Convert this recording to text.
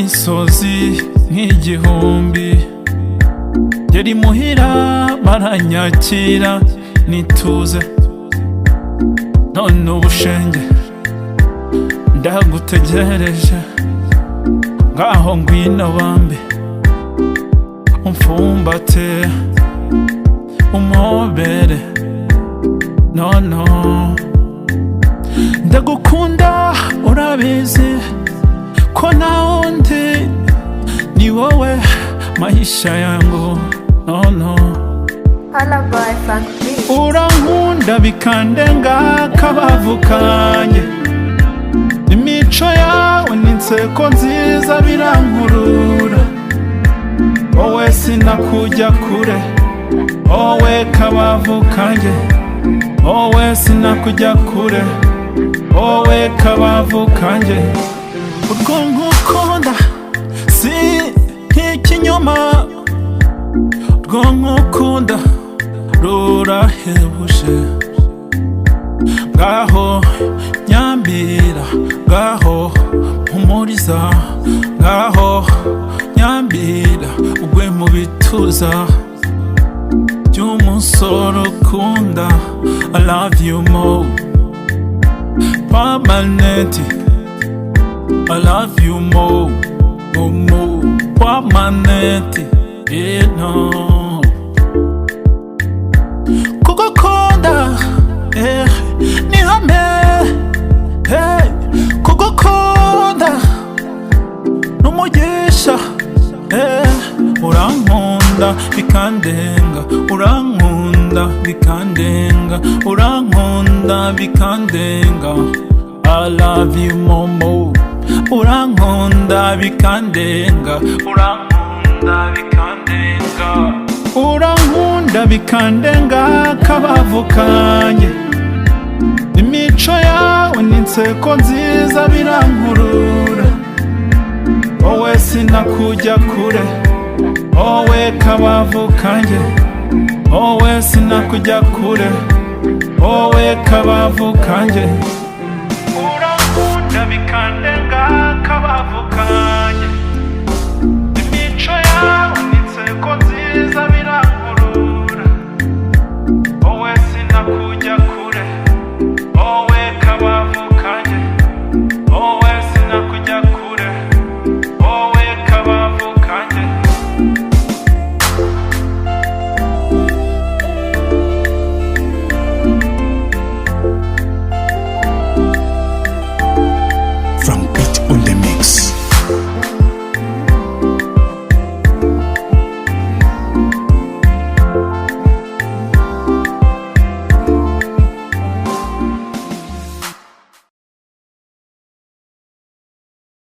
imisozi nk'igihumbi, ngeri muhira baranyakira nituze, none ubushenge ndagutegereje, ngaho ngwino bambi umfumbate umobere, no ndagukunda urabizi ko naundi ni wowe maisha yangu, no urankunda bikandenga kabavukanjye, imico yawe n'inseko nziza birankurura, wowe sinakujya kure, wowe kabavukanjye, wowe sinakujya kure, wowe kabavukanjye. Urwo nkukunda si nk'ikinyoma, urwo nkukunda rurahebuje, ngaho nyambira, ngaho mpumuriza, ngaho nyambira ugwe mu bituza by'umusore ukunda. I love you more permanent, I love you more permanent, no kugukunda ni hame, kugukunda n'umugisha, urankunda bikandenga, urankunda bikandenga, urankunda bikandenga. I love you more, urankunda bikandenga, urankunda bikandenga, urankunda bikandenga kabavukanjye, imico yawe n'inseko nziza birankurura, wowe sinakujya kure, wowe kabavukanjye, wowe sinakujya kure, wowe kabavukanjye, urankunda bikandenga kabavukanjye.